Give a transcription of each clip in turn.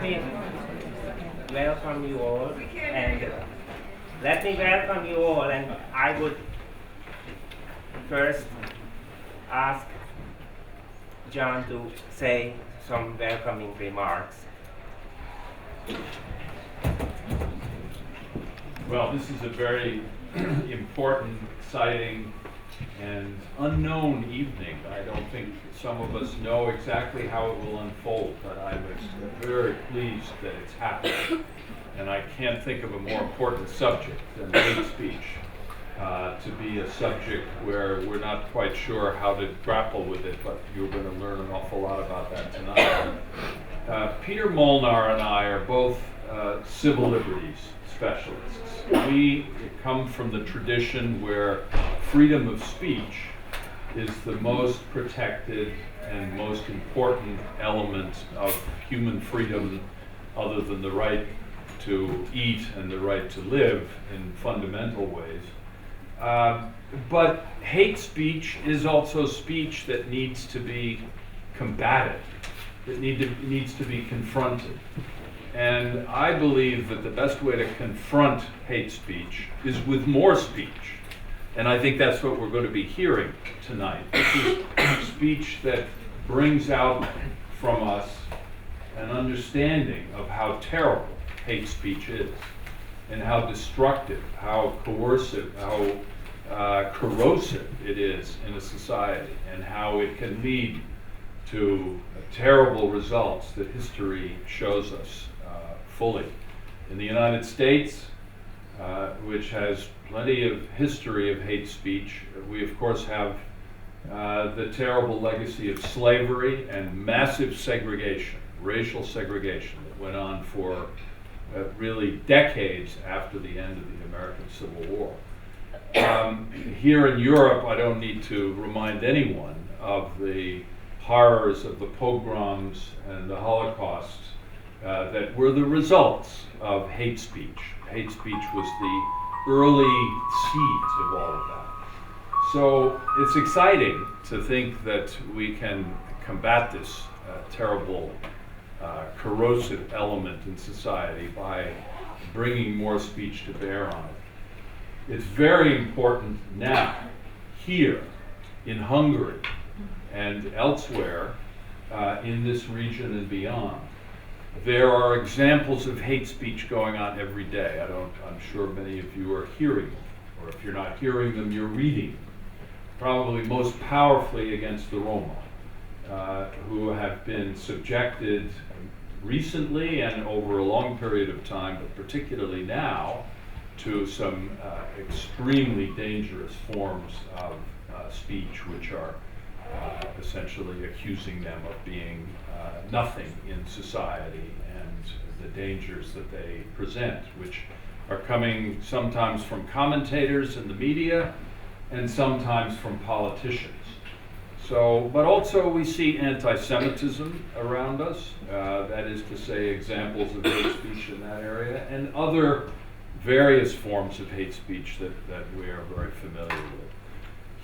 me welcome you all, and I would first ask John to say some welcoming remarks. Well, this is a very important, exciting, and unknown evening. I don't think some of us know exactly how it will unfold, but I was very pleased that it's happening. And I can't think of a more important subject than hate speech, to be a subject where we're not quite sure how to grapple with it, but you're going to learn an awful lot about that tonight. Peter Molnar and I are both civil liberties specialists. We come from the tradition where freedom of speech is the most protected and most important element of human freedom, other than the right to eat and the right to live in fundamental ways. But hate speech is also speech that needs to be combated, that needs to be confronted. And I believe that the best way to confront hate speech is with more speech. And I think that's what we're going to be hearing tonight. This is speech that brings out from us an understanding of how terrible hate speech is, and how destructive, how coercive, how corrosive it is in a society, and how it can lead to terrible results that history shows us fully. In the United States, which has plenty of history of hate speech, we of course have the terrible legacy of slavery and massive segregation, racial segregation, that went on for really decades after the end of the American Civil War. Here in Europe, I don't need to remind anyone of the horrors of the pogroms and the Holocaust that were the results of hate speech. Hate speech was the early seeds of all of that. So it's exciting to think that we can combat this terrible corrosive element in society by bringing more speech to bear on it. It's very important now, here in Hungary and elsewhere in this region and beyond. There are examples of hate speech going on every day. I'm sure many of you are hearing them, or if you're not hearing them, you're reading them. Probably most powerfully against the Roma, who have been subjected recently and over a long period of time, but particularly now, to some extremely dangerous forms of speech, which are essentially accusing them of being nothing in society, and the dangers that they present, which are coming sometimes from commentators in the media and sometimes from politicians. So, but also we see anti-Semitism around us, that is to say examples of hate speech in that area, and other various forms of hate speech that we are very familiar with.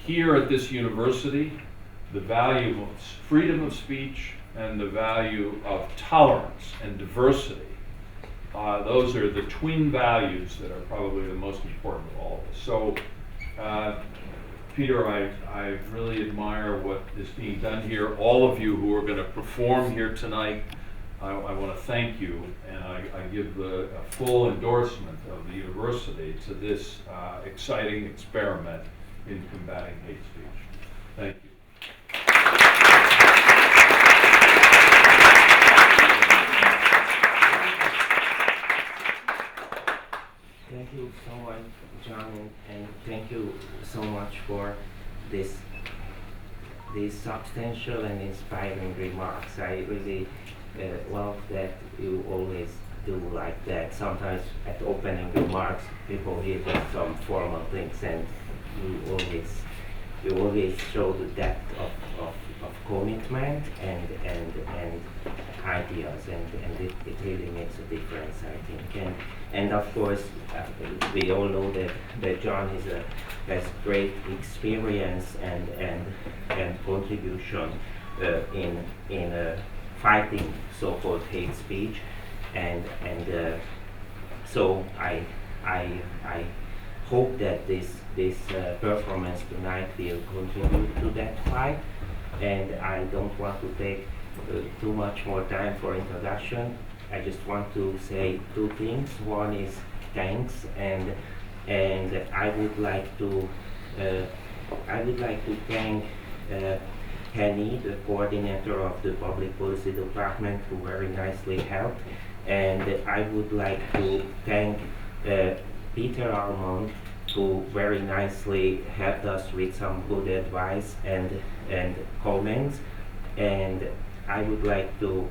Here at this university, the value of freedom of speech and the value of tolerance and diversity, those are the twin values that are probably the most important of all of us. So, Peter, I really admire what is being done here. All of you who are going to perform here tonight, I want to thank you, and I give a full endorsement of the university to this exciting experiment in combating hate speech. Thank you. Thank you so much, John, and thank you so much for these substantial and inspiring remarks. I really love that you always do like that. Sometimes at opening remarks, people hear just some formal things, and you always show the depth of commitment and ideas, and it really makes a difference, I think. And of course, we all know that John has great experience and contribution in fighting so-called hate speech. and so I hope that this performance tonight will contribute to that fight, and I don't want to take too much more time for introduction. I just want to say two things. One is thanks, and I would like to thank Henny, the coordinator of the Public Policy Department, who very nicely helped, and I would like to thank Peter Molnar, who very nicely helped us with some good advice and comments, and I would like to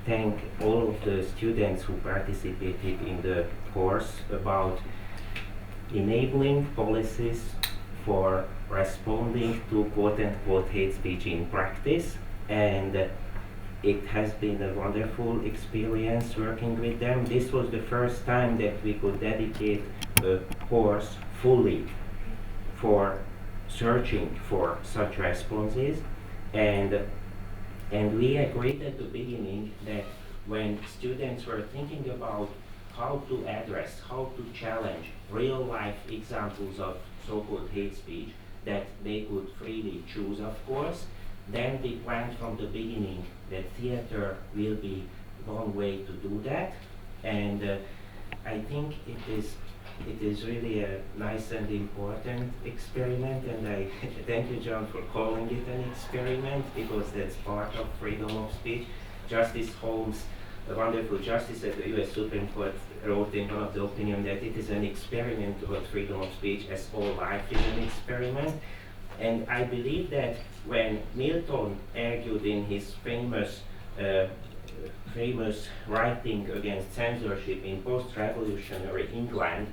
thank all of the students who participated in the course about enabling policies for responding to quote-unquote hate speech in practice, and it has been a wonderful experience working with them. This was the first time that we could dedicate a course fully for searching for such responses, and we agreed at the beginning that when students were thinking about how to address, how to challenge real-life examples of so-called hate speech, that they could freely choose, of course. Then we planned from the beginning that theater will be one way to do that, and I think it is really a nice and important experiment, and I thank you, John, for calling it an experiment, because that's part of freedom of speech. Justice Holmes, a wonderful justice at the US Supreme Court, wrote in one of the opinions that it is an experiment about freedom of speech, as all life is an experiment. And I believe that when Milton argued in his famous writing against censorship in post-revolutionary England,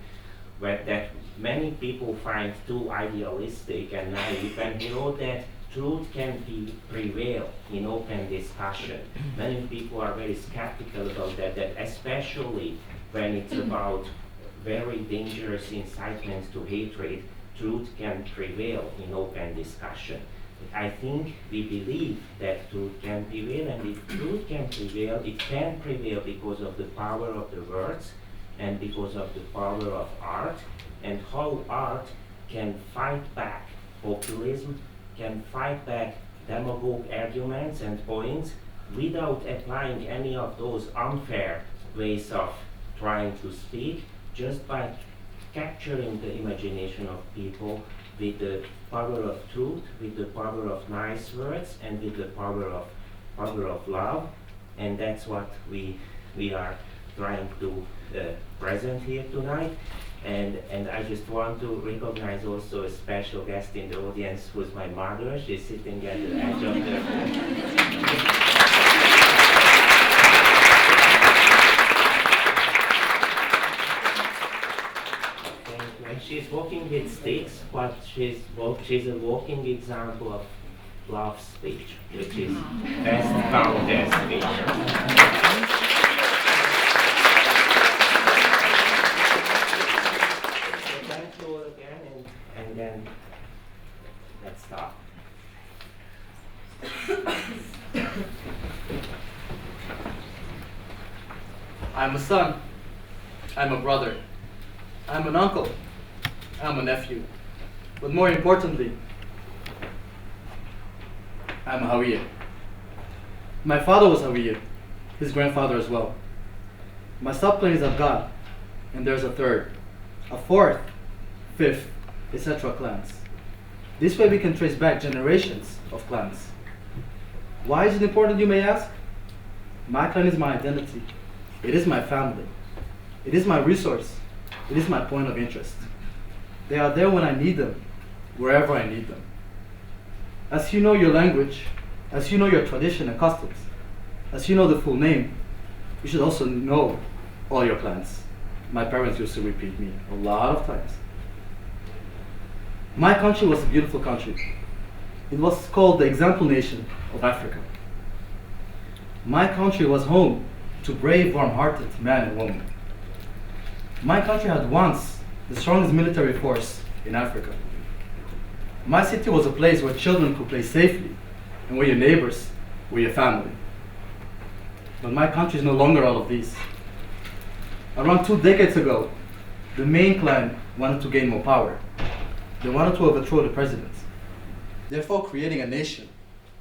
that many people find too idealistic and naive, and he wrote that truth can prevail in open discussion. Many people are very skeptical about that especially when it's about very dangerous incitements to hatred, truth can prevail in open discussion. I think we believe that truth can prevail, and if truth can prevail, it can prevail because of the power of the words and because of the power of art, and how art can fight back populism, can fight back demagogue arguments and points without applying any of those unfair ways of trying to speak, just by capturing the imagination of people with the power of truth, with the power of nice words, and with the power of love. And that's what we are trying to present here tonight. And I just want to recognize also a special guest in the audience, who's my mother. She's sitting at the edge of the she's walking with sticks, but she's a walking example of love speech, which is best found as speech. So thank you all again, and then let's start. I'm a son. I'm a brother. I'm an uncle. I'm a nephew. But more importantly, I'm a Hawiye. My father was Hawiye, his grandfather as well. My subclans of God, and there's a third, a fourth, fifth, etc. clans. This way we can trace back generations of clans. Why is it important, you may ask? My clan is my identity. It is my family. It is my resource. It is my point of interest. They are there when I need them, wherever I need them. As you know your language, as you know your tradition and customs, as you know the full name, you should also know all your clans. My parents used to repeat me a lot of times. My country was a beautiful country. It was called the example nation of Africa. My country was home to brave, warm-hearted men and women. My country had once the strongest military force in Africa. My city was a place where children could play safely and where your neighbors were your family. But my country is no longer all of these. Around 2 decades ago, the main clan wanted to gain more power. They wanted to overthrow the president, therefore creating a nation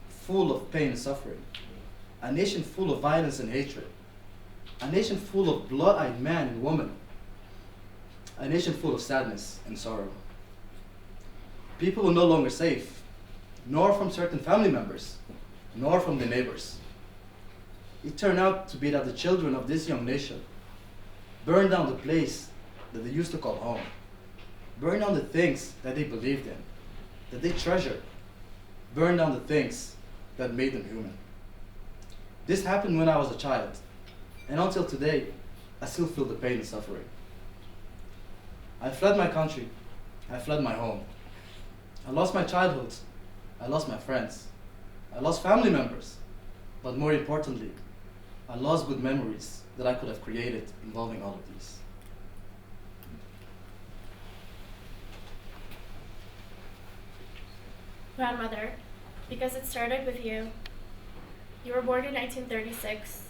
full of pain and suffering, a nation full of violence and hatred, a nation full of blood-eyed man and woman, a nation full of sadness and sorrow. People were no longer safe, nor from certain family members, nor from their neighbors. It turned out to be that the children of this young nation burned down the place that they used to call home, burned down the things that they believed in, that they treasured, burned down the things that made them human. This happened when I was a child, and until today, I still feel the pain and suffering. I fled my country, I fled my home. I lost my childhood, I lost my friends, I lost family members, but more importantly, I lost good memories that I could have created involving all of these. Grandmother, because it started with you. You were born in 1936,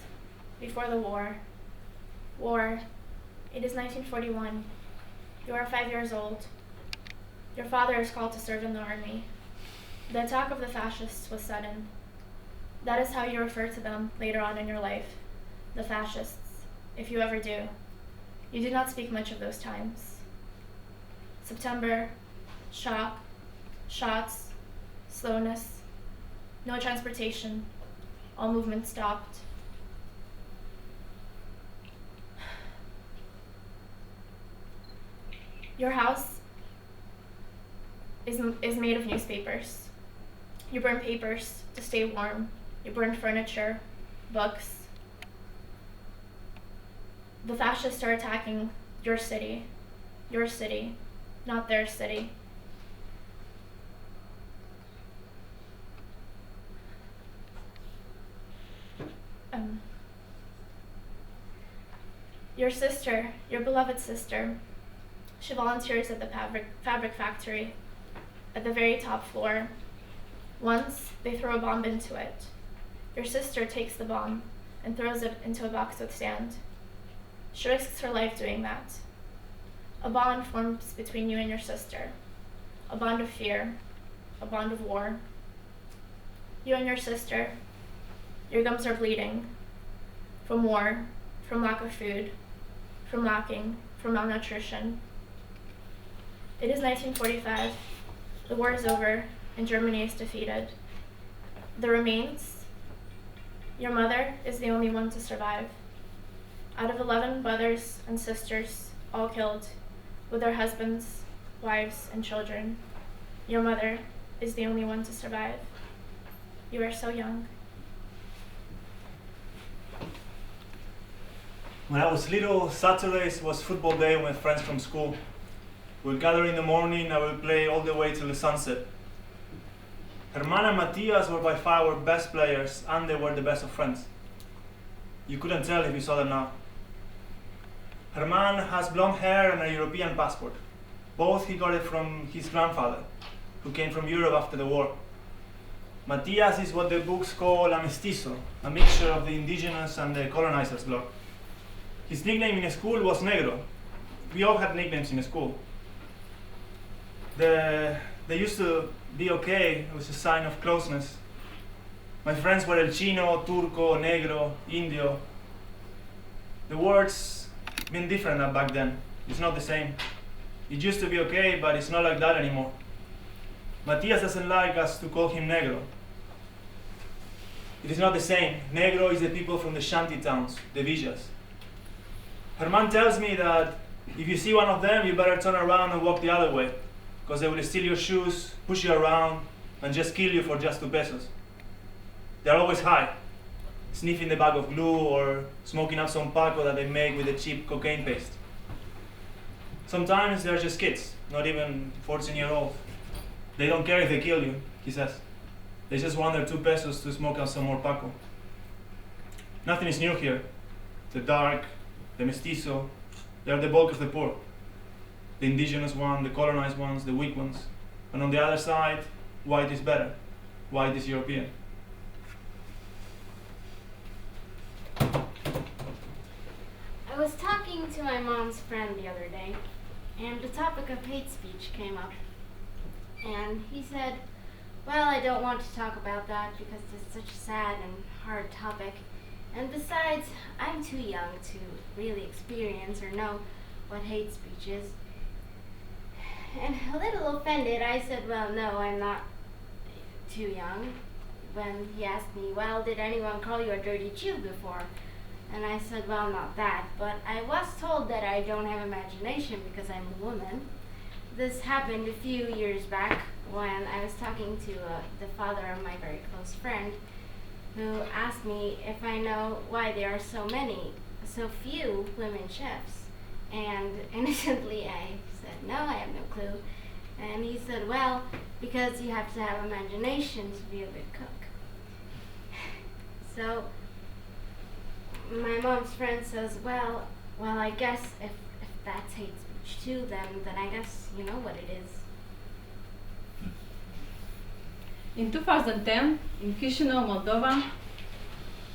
before the war. War, it is 1941. You are 5 years old. Your father is called to serve in the army. The attack of the fascists was sudden. That is how you refer to them later on in your life, the fascists, if you ever do. You do not speak much of those times. September, shock, shots, slowness, no transportation, all movement stopped. Your house is made of newspapers. You burn papers to stay warm. You burn furniture, books. The fascists are attacking your city, not their city. Your sister, your beloved sister, she volunteers at the fabric factory at the very top floor. Once, they throw a bomb into it. Your sister takes the bomb and throws it into a box with sand. She risks her life doing that. A bond forms between you and your sister, a bond of fear, a bond of war. You and your sister, your gums are bleeding from war, from lack of food, from malnutrition. It is 1945. The war is over and Germany is defeated. The remains, your mother is the only one to survive. Out of 11 brothers and sisters, all killed, with their husbands, wives, and children, your mother is the only one to survive. You are so young. When I was little, Saturdays was football day with friends from school. We'll gather in the morning and we'll play all the way till the sunset. Herman and Matthias were by far our best players, and they were the best of friends. You couldn't tell if you saw them now. Herman has blonde hair and a European passport. Both he got it from his grandfather, who came from Europe after the war. Matthias is what the books call a mestizo, a mixture of the indigenous and the colonizers' blood. His nickname in school was Negro. We all had nicknames in school. They used to be okay. It was a sign of closeness. My friends were El Chino, Turco, Negro, Indio. The words been different back then. It's not the same. It used to be okay, but it's not like that anymore. Matthias doesn't like us to call him Negro. It is not the same. Negro is the people from the shanty towns, the villas. Herman tells me that if you see one of them, you better turn around and walk the other way, because they will steal your shoes, push you around, and just kill you for just 2 pesos. They're always high, sniffing the bag of glue or smoking up some paco that they make with the cheap cocaine paste. Sometimes they're just kids, not even 14-year-olds. They don't care if they kill you, he says. They just want their 2 pesos to smoke out some more paco. Nothing is new here. The dark, the mestizo, they are the bulk of the poor. The indigenous one, the colonized ones, the weak ones. And on the other side, white is better. White is European. was talking to my mom's friend the other day, and the topic of hate speech came up. And he said, well, I don't want to talk about that because it's such a sad and hard topic. And besides, I'm too young to really experience or know what hate speech is. And a little offended, I said, well, no, I'm not too young. When he asked me, well, did anyone call you a dirty Jew before? And I said, well, not that, but I was told that I don't have imagination because I'm a woman. This happened a few years back when I was talking to the father of my very close friend, who asked me if I know why there are so few women chefs. And innocently I said, no, I have no clue. And he said, well, because you have to have imagination to be a good cook. So my mom's friend says, well, I guess if that's hate speech too, then I guess you know what it is. In 2010, in Chisinau, Moldova,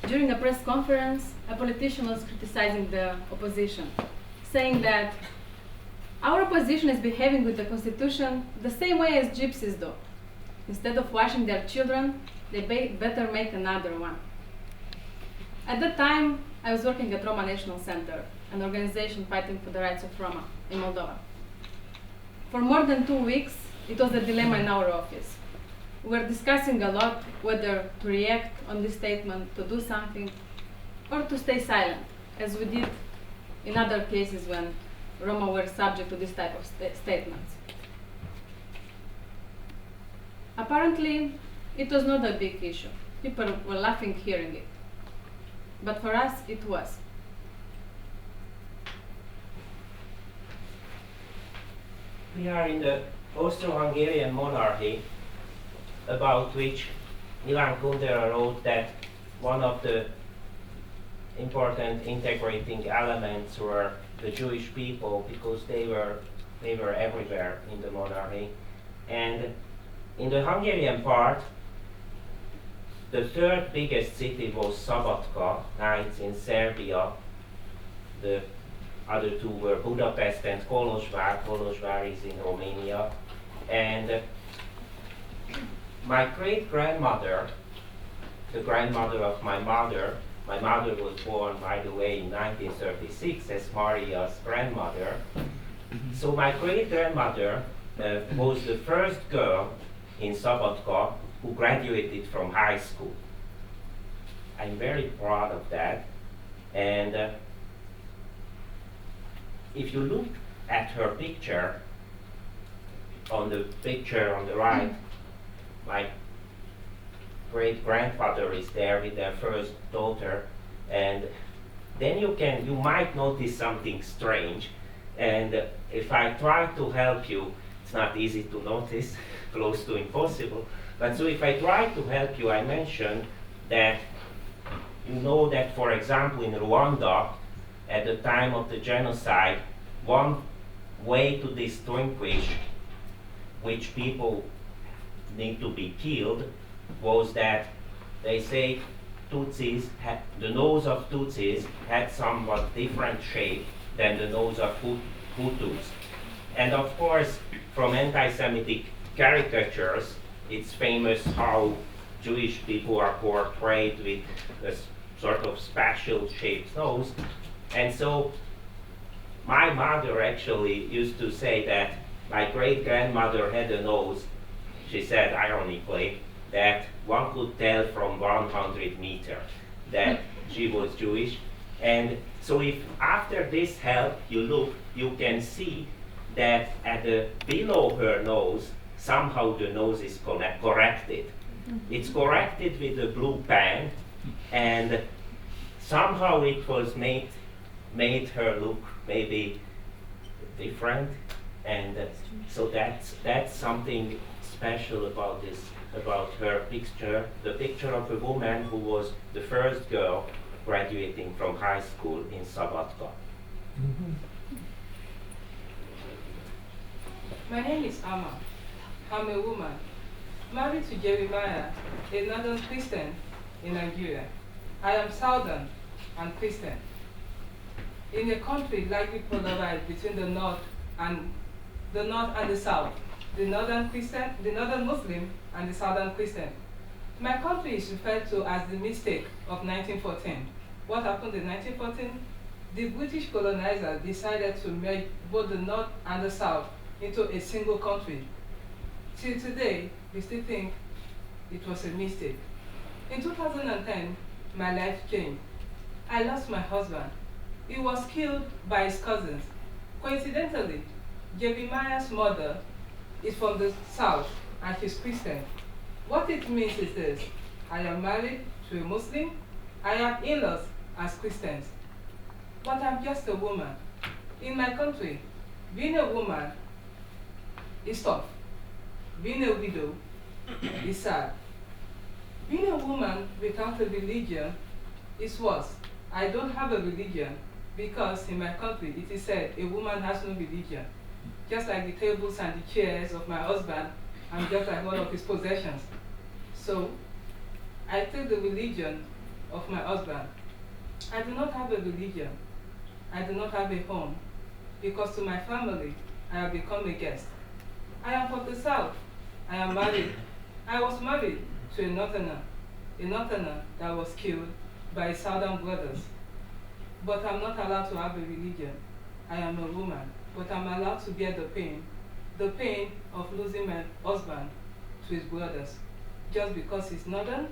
during a press conference, a politician was criticizing the opposition, saying that our opposition is behaving with the constitution the same way as gypsies do. Instead of washing their children, they better make another one. At that time, I was working at Roma National Center, an organization fighting for the rights of Roma in Moldova. For more than 2 weeks, it was a dilemma in our office. We were discussing a lot whether to react on this statement, to do something, or to stay silent, as we did in other cases when Roma were subject to this type of statements. Apparently, it was not a big issue. People were laughing hearing it. But for us, it was. We are in the Austro-Hungarian monarchy, about which Milan Kundera wrote that one of the important integrating elements were the Jewish people, because they were everywhere in the monarchy. And in the Hungarian part, the third biggest city was Szabadka, now it's in Serbia. The other two were Budapest and Kolozsvár. Kolozsvár is in Romania. And my great-grandmother, the grandmother of my mother was born, by the way, in 1936 as Mariya's grandmother. So my great-grandmother was the first girl in Szabadka who graduated from high school. I'm very proud of that. And if you look at her picture, on the picture on the right, my great-grandfather is there with their first daughter, and then you might notice something strange. And if I try to help you, it's not easy to notice, close to impossible. But so if I try to help you, I mentioned that you know that, for example, in Rwanda, at the time of the genocide, one way to distinguish which people need to be killed was that they say the nose of Tutsis had somewhat different shape than the nose of Hutus. And of course, from anti-Semitic caricatures, it's famous how Jewish people are portrayed with a sort of special shaped nose. And so my mother actually used to say that my great-grandmother had a nose, she said ironically, that one could tell from 100 meters that she was Jewish. And so if after this help you look, you can see that below her nose, somehow the nose is corrected. It's corrected with a blue pen, and somehow it was made her look maybe different. And so that's something special about this, about her picture, the picture of a woman who was the first girl graduating from high school in Szabadka. My name is Amma. I'm a woman, married to Jeremiah, a northern Christian in Nigeria. I am Southern and Christian. in a country likely polarized between the north and the south, the northern Muslim and the southern Christian. My country is referred to as the mistake of 1914. What happened in 1914? The British colonizers decided to merge both the north and the south into a single country. Till today, we still think it was a mistake. In 2010, my life changed. I lost my husband. He was killed by his cousins. Coincidentally, Jeremiah's mother is from the south and she's Christian. What it means is this: I am married to a Muslim, I have in-laws as Christians, but I'm just a woman. In my country, being a woman is tough. Being a widow is sad. Being a woman without a religion is worse. I don't have a religion because in my country it is said a woman has no religion. Just like the tables and the chairs of my husband, I'm just like one of his possessions. So I take the religion of my husband. I do not have a religion. I do not have a home because to my family I have become a guest. I am from the south. I am married. I was married to a northerner that was killed by his southern brothers. But I'm not allowed to have a religion. I am a woman, but I'm allowed to bear the pain of losing my husband to his brothers, just because he's northern,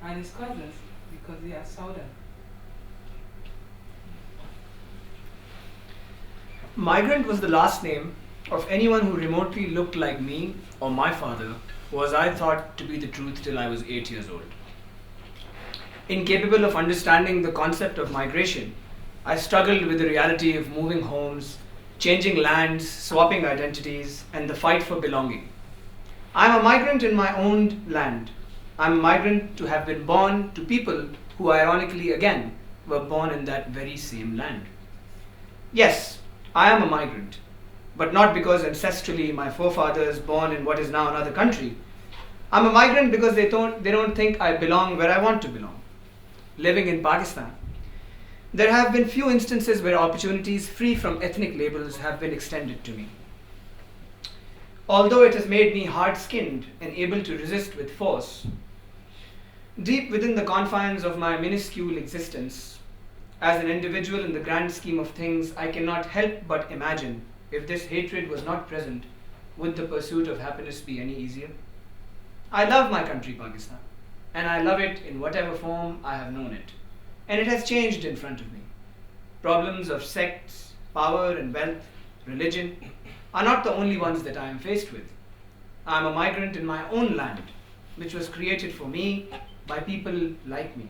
and his cousins because they are southern. Migrant was the last name of anyone who remotely looked like me or my father, was I thought to be the truth till I was 8 years old. Incapable of understanding the concept of migration, I struggled with the reality of moving homes, changing lands, swapping identities, and the fight for belonging. I am a migrant in my own land. I am a migrant to have been born to people who ironically again were born in that very same land. Yes, I am a migrant, but not because ancestrally my forefathers born in what is now another country. I'm a migrant because they don't think I belong where I want to belong. Living in Pakistan, there have been few instances where opportunities free from ethnic labels have been extended to me. Although it has made me hard-skinned and able to resist with force, deep within the confines of my minuscule existence, as an individual in the grand scheme of things, I cannot help but imagine if this hatred was not present, would the pursuit of happiness be any easier? I love my country, Pakistan, and I love it in whatever form I have known it. And it has changed in front of me. Problems of sects, power and wealth, religion are not the only ones that I am faced with. I am a migrant in my own land, which was created for me by people like me.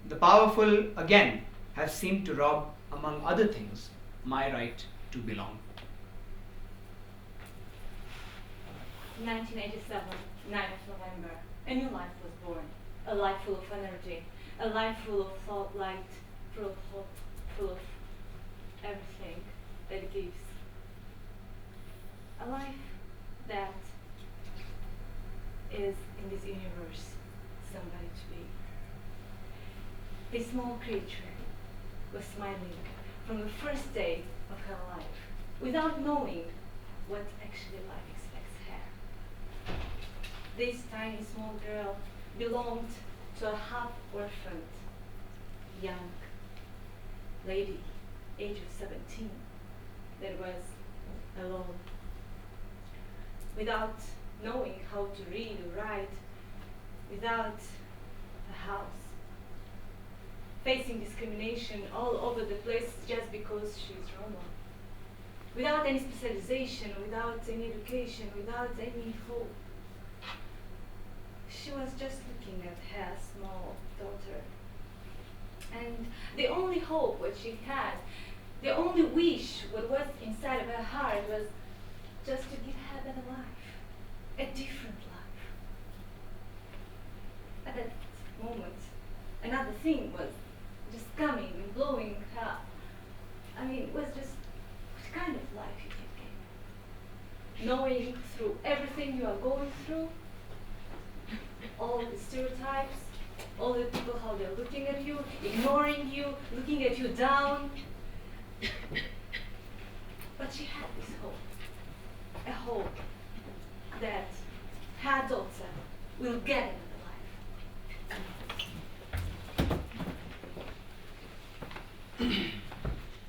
The powerful, again, have seemed to rob, among other things, my right to belong. 1987, 9th of November, a new life was born. A life full of energy, a life full of thought, light, full of hope, full of everything that it gives. A life that is in this universe somebody to be. This small creature was smiling from the first day of her life, without knowing what actually life expects her. This tiny small girl belonged to a half-orphaned young lady, age of 17, that was alone, without knowing how to read or write, without a house, facing discrimination all over the place just because she's Roma, without any specialization, without any education, without any hope. She was just looking at her small daughter. And the only hope what she had, the only wish what was inside of her heart was just to give her a better life, a different life. At that moment, another thing was just coming and blowing her. I mean, it was just, what kind of life you can give? Knowing through everything you are going through, all the stereotypes, all the people, how they're looking at you, ignoring you, looking at you down. But she had this hope, a hope that her daughter will get another life.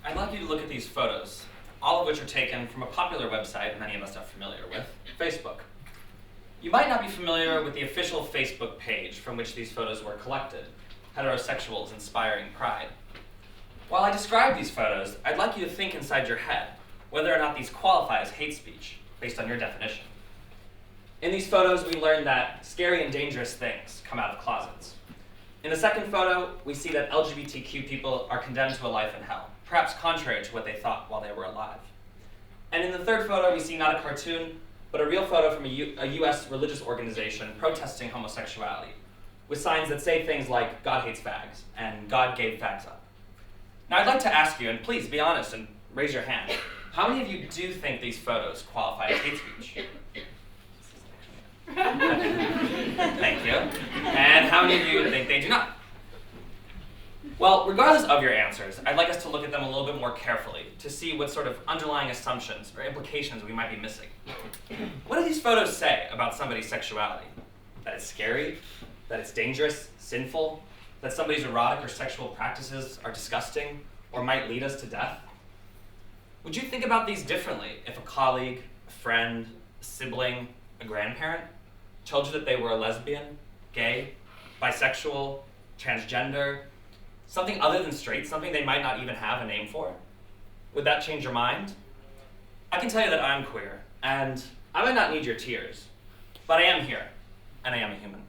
I'd like you to look at these photos, all of which are taken from a popular website many of us are familiar with, Facebook. You might not be familiar with the official Facebook page from which these photos were collected, Heterosexuals Inspiring Pride. While I describe these photos, I'd like you to think inside your head whether or not these qualify as hate speech, based on your definition. In these photos, we learn that scary and dangerous things come out of closets. In the second photo, we see that LGBTQ people are condemned to a life in hell, perhaps contrary to what they thought while they were alive. And in the third photo, we see not a cartoon, but a real photo from a US religious organization protesting homosexuality, with signs that say things like, God hates fags, and God gave fags up. Now I'd like to ask you, and please be honest and raise your hand, how many of you do think these photos qualify as hate speech? Thank you. And how many of you think they do not? Well, regardless of your answers, I'd like us to look at them a little bit more carefully to see what sort of underlying assumptions or implications we might be missing. What do these photos say about somebody's sexuality? That it's scary? That it's dangerous, sinful? That somebody's erotic or sexual practices are disgusting or might lead us to death? Would you think about these differently if a colleague, a friend, a sibling, a grandparent told you that they were a lesbian, gay, bisexual, transgender, something other than straight, something they might not even have a name for? Would that change your mind? I can tell you that I'm queer, and I might not need your tears, but I am here, and I am a human.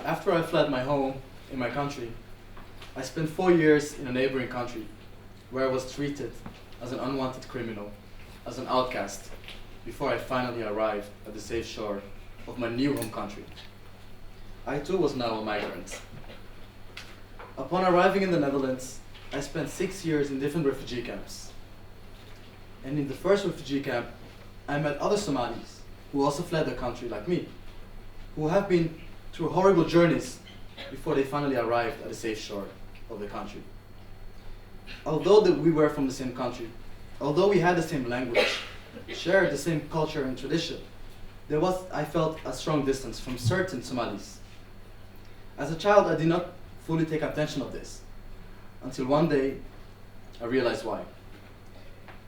After I fled my home in my country, I spent 4 years in a neighboring country where I was treated as an unwanted criminal, as an outcast, before I finally arrived at the safe shore of my new home country. I too was now a migrant. Upon arriving in the Netherlands, I spent 6 years in different refugee camps. And in the first refugee camp, I met other Somalis who also fled their country like me, who have been through horrible journeys before they finally arrived at the safe shore of the country. Although we were from the same country, although we had the same language, shared the same culture and tradition, there was, I felt, a strong distance from certain Somalis. As a child, I did not fully take attention of this, until one day, I realized why.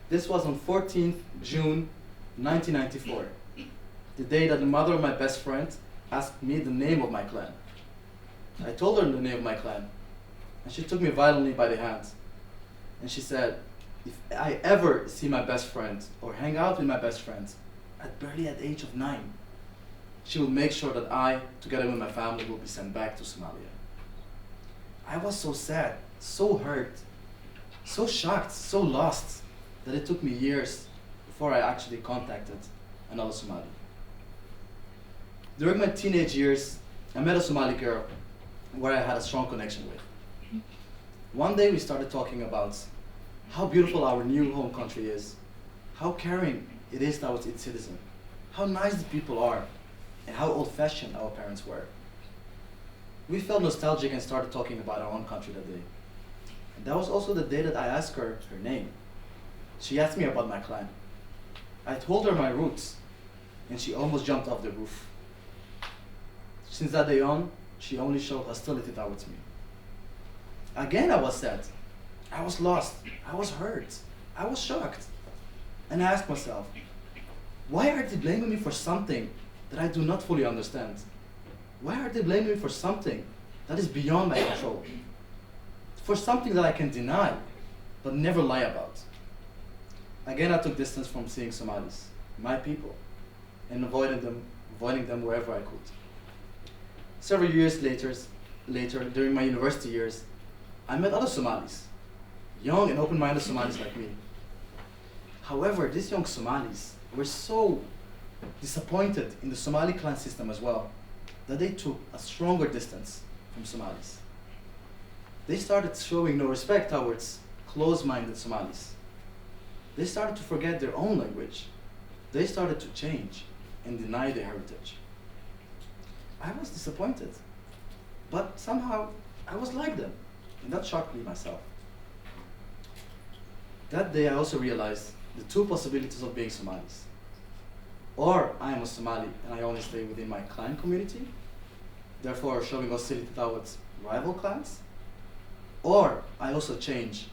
This was on 14th June 1994, the day that the mother of my best friend asked me the name of my clan. I told her the name of my clan, and she took me violently by the hand. And she said, if I ever see my best friend or hang out with my best friend, barely at the age of 9, she will make sure that I, together with my family, will be sent back to Somalia. I was so sad, so hurt, so shocked, so lost, that it took me years before I actually contacted another Somali. During my teenage years, I met a Somali girl where I had a strong connection with. One day we started talking about how beautiful our new home country is, how caring it is towards its citizens, how nice the people are, and how old-fashioned our parents were. We felt nostalgic and started talking about our own country that day. And that was also the day that I asked her her name. She asked me about my clan. I told her my roots, and she almost jumped off the roof. Since that day on, she only showed hostility towards me. Again, I was sad. I was lost. I was hurt. I was shocked. And I asked myself, why are they blaming me for something that I do not fully understand? Why are they blaming me for something that is beyond my control? For something that I can deny, but never lie about. Again, I took distance from seeing Somalis, my people, and avoiding them wherever I could. Several years later, during my university years, I met other Somalis, young and open-minded Somalis like me. However, these young Somalis were so disappointed in the Somali clan system as well, that they took a stronger distance from Somalis. They started showing no respect towards close-minded Somalis. They started to forget their own language. They started to change and deny their heritage. I was disappointed, but somehow I was like them, and that shocked me myself. That day I also realized the two possibilities of being Somalis. Or I am a Somali and I only stay within my clan community, therefore showing hostility towards rival clans. Or I also change,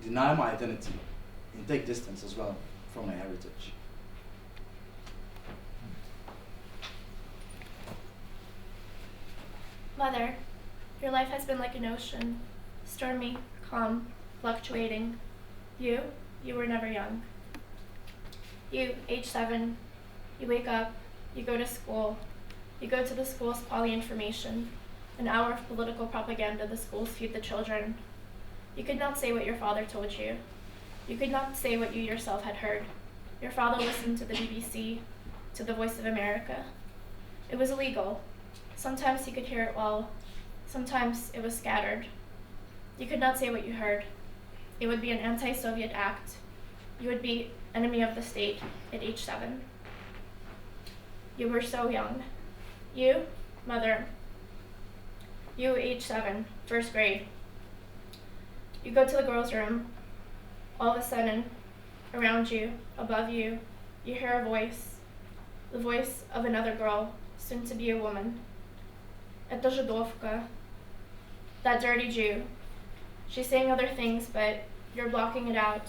deny my identity, and take distance as well from my heritage. Mother, your life has been like an ocean, stormy, calm, fluctuating. You were never young. You, age 7, you wake up, you go to school, you go to the school's poly information, an hour of political propaganda the schools feed the children. You could not say what your father told you. You could not say what you yourself had heard. Your father listened to the BBC, to the Voice of America. It was illegal. Sometimes he could hear it well, sometimes it was scattered. You could not say what you heard. It would be an anti-Soviet act. You would be enemy of the state at age 7. You were so young. You, mother, you age 7, first grade. You go to the girls' room. All of a sudden, around you, above you, you hear a voice, the voice of another girl, soon to be a woman. Это жидовка, that dirty Jew. She's saying other things, but you're blocking it out.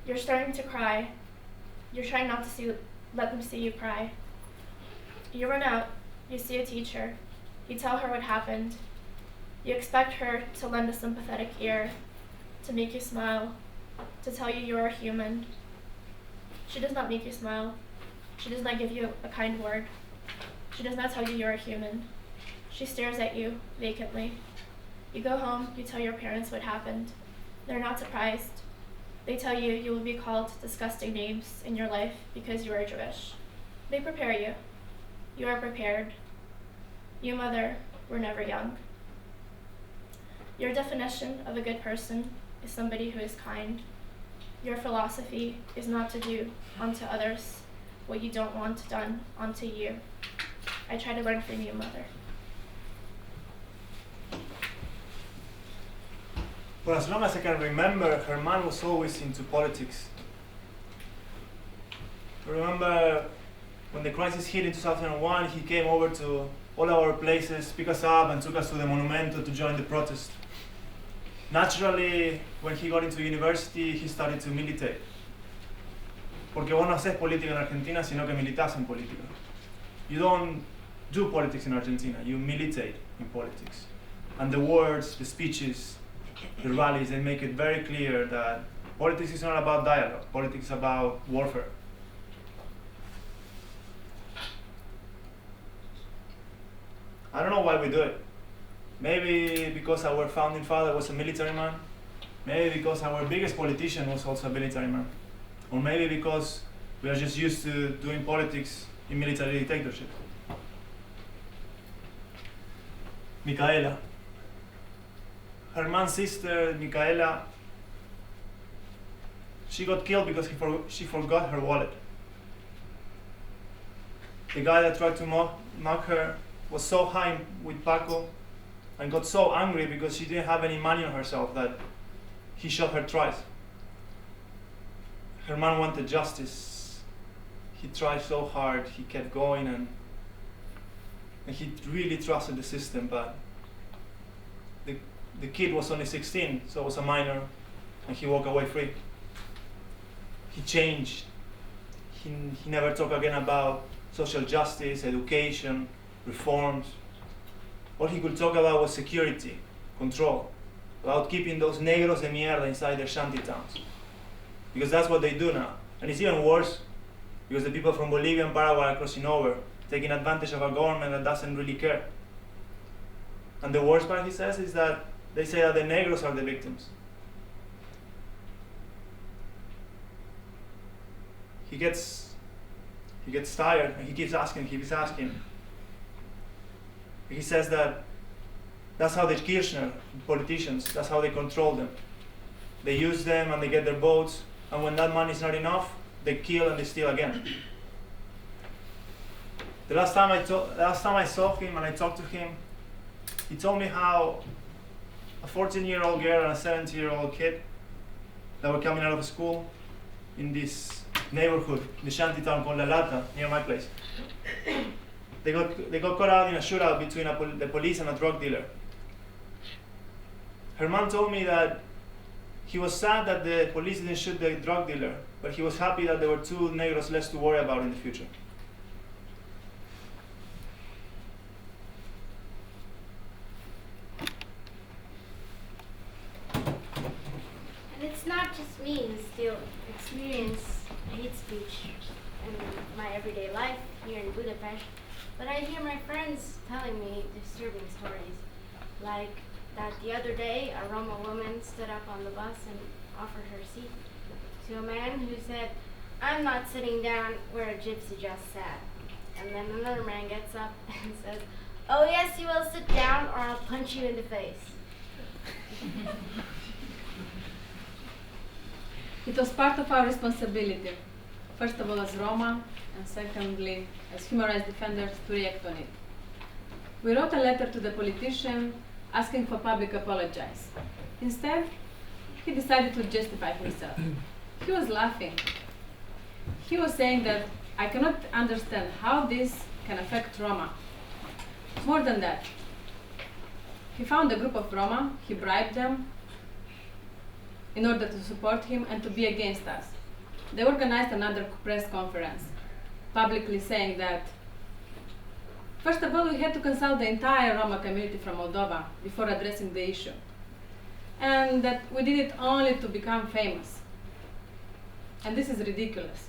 You're starting to cry. You're trying not to let them see you cry. You run out, you see a teacher. You tell her what happened. You expect her to lend a sympathetic ear, to make you smile, to tell you you're a human. She does not make you smile. She does not give you a kind word. She does not tell you you're a human. She stares at you vacantly. You go home, you tell your parents what happened. They're not surprised. They tell you you will be called disgusting names in your life because you are Jewish. They prepare you. You are prepared. You, mother, were never young. Your definition of a good person is somebody who is kind. Your philosophy is not to do unto others what you don't want done unto you. I try to learn from you, mother. For as long as I can remember, her man was always into politics. I remember when the crisis hit in 2001, he came over to all our places, picked us up and took us to the Monumento to join the protest. Naturally, when he got into university, he started to militate. Porque vos no haces política en Argentina, sino que militás en política. You don't do politics in Argentina, you militate in politics. And the words, the speeches, the rallies, they make it very clear that politics is not about dialogue, politics is about warfare. I don't know why we do it. Maybe because our founding father was a military man, maybe because our biggest politician was also a military man, or maybe because we are just used to doing politics in military dictatorship. Micaela. Her man's sister, Micaela, she got killed because she forgot her wallet. The guy that tried to knock her was so high with Paco and got so angry because she didn't have any money on herself that he shot her twice. Her man wanted justice. He tried so hard, he kept going and he really trusted the system, but the kid was only 16, so it was a minor, and he walked away free. He changed. He never talked again about social justice, education, reforms. All he could talk about was security, control, about keeping those negros de mierda inside their shanty towns. Because that's what they do now. And it's even worse, because the people from Bolivia and Paraguay are crossing over, taking advantage of a government that doesn't really care. And the worst part, he says, is that they say that the negros are the victims. He gets tired and he keeps asking. He says that that's how the Kirchner politicians, that's how they control them. they use them and they get their votes, and when that money is not enough, they kill and they steal again. The last time I saw him and I talked to him, he told me how a 14-year-old girl and a 17-year-old kid that were coming out of school in this neighborhood, the shanty town called La Lata, near my place. They got caught out in a shootout between the police and a drug dealer. Her mom told me that he was sad that the police didn't shoot the drug dealer, but he was happy that there were 2 negros less to worry about in the future. And it's not just me who still experience hate speech in my everyday life here in Budapest, but I hear my friends telling me disturbing stories, like that the other day a Roma woman stood up on the bus and offered her seat to a man who said, "I'm not sitting down where a gypsy just sat." And then another man gets up and says, "Oh yes, you will sit down or I'll punch you in the face." It was part of our responsibility, first of all as Roma, and secondly as human rights defenders, to react on it. We wrote a letter to the politician asking for public apologies. Instead, he decided to justify himself. He was laughing. He was saying that I cannot understand how this can affect Roma. More than that, he found a group of Roma, he bribed them in order to support him and to be against us. They organized another press conference, publicly saying that, first of all, we had to consult the entire Roma community from Moldova before addressing the issue, and that we did it only to become famous. And this is ridiculous.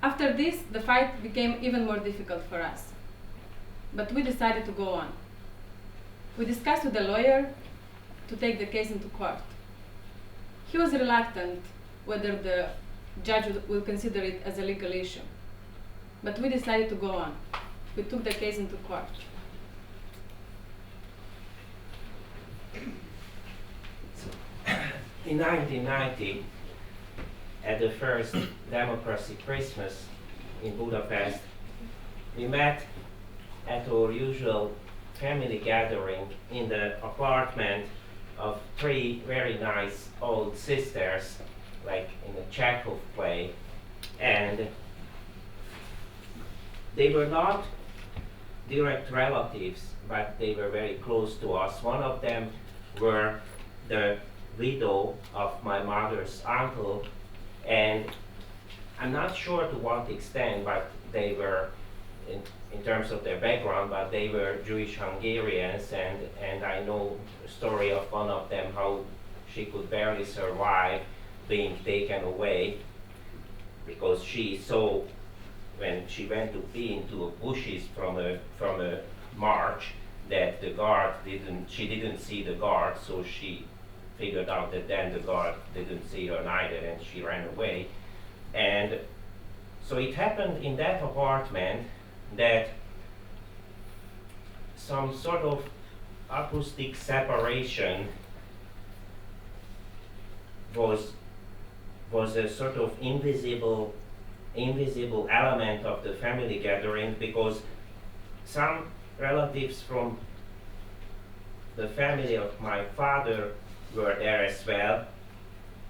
After this, the fight became even more difficult for us, but we decided to go on. We discussed with the lawyer to take the case into court. He was reluctant whether the judge will consider it as a legal issue, but we decided to go on. We took the case into court. In 1990, at the first Democracy Christmas in Budapest, we met at our usual family gathering in the apartment of 3 very nice old sisters, like in a Chekhov play, and they were not direct relatives, but they were very close to us. One of them were the widow of my mother's uncle, and I'm not sure to what extent, but they were, in terms of their background, but they were Jewish Hungarians, and I know the story of one of them, how she could barely survive being taken away because she saw, when she went to pee into a bushes from a march, that the guard she didn't see the guard, so she figured out that then the guard didn't see her neither, and she ran away. And so it happened in that apartment that some sort of acoustic separation was a sort of invisible element of the family gathering, because some relatives from the family of my father were there as well.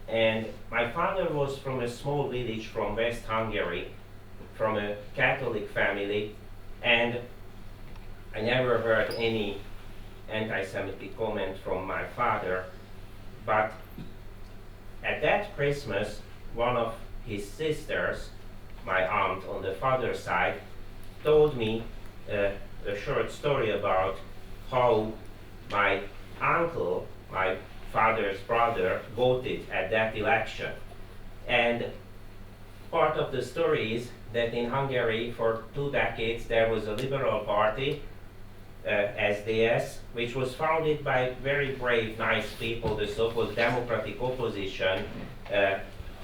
And my father was from a small village from West Hungary, from a Catholic family, and I never heard any anti-Semitic comment from my father. But at that Christmas, one of his sisters, my aunt on the father's side, told me a short story about how my uncle, my father's brother, voted at that election. And part of the story is that in Hungary for 2 decades there was a liberal party, SDS, which was founded by very brave, nice people, the so-called democratic opposition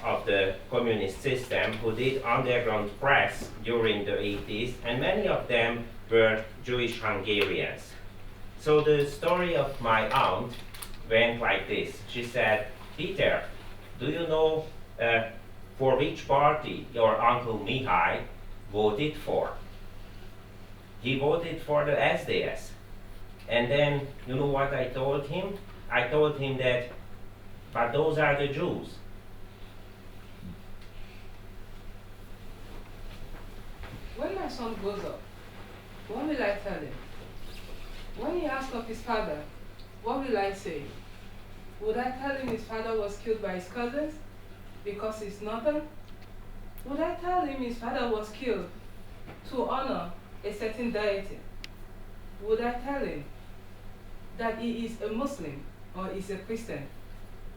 of the communist system, who did underground press during the 80s, and many of them were Jewish Hungarians. So the story of my aunt went like this. She said, Peter, do you know for which party your Uncle Mihai voted for? He voted for the SDS. And then, you know what I told him? I told him that, but those are the Jews. When my son grows up, what will I tell him? When he asks of his father, what will I say? Would I tell him his father was killed by his cousins because he's northern? Would I tell him his father was killed to honor a certain deity? Would I tell him that he is a Muslim or is a Christian?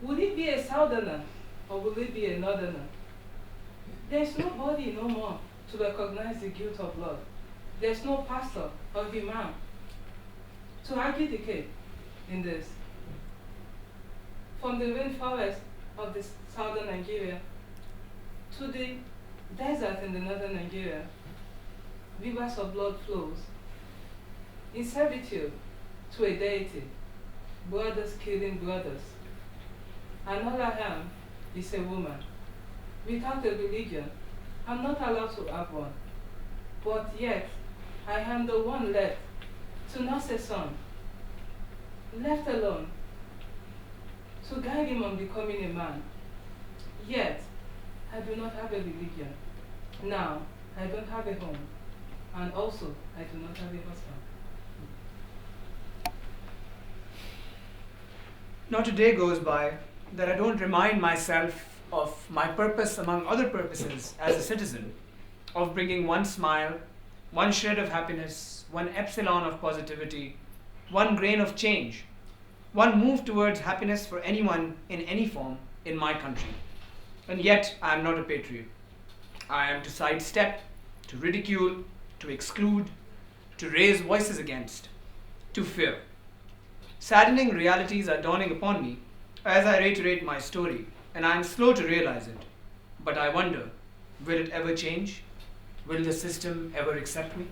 Would he be a southerner or will he be a northerner? There's nobody no more to recognize the guilt of blood. There's no pastor or imam to argue the case in this. From the rainforest of the southern Nigeria to the desert in the northern Nigeria, rivers of blood flows. In servitude to a deity, brothers killing brothers. And all I am is a woman. Without a religion, I'm not allowed to have one. But yet, I am the one left to nurse a son, left alone, to guide him on becoming a man. Yet, I do not have a religion. Now, I don't have a home. And also, I do not have a husband. Not a day goes by that I don't remind myself of my purpose among other purposes as a citizen, of bringing one smile, one shred of happiness, one epsilon of positivity, one grain of change, one move towards happiness for anyone in any form in my country. And yet I am not a patriot. I am to sidestep, to ridicule, to exclude, to raise voices against, to fear. Saddening realities are dawning upon me as I reiterate my story, and I am slow to realize it. But I wonder, will it ever change? Will the system ever accept me?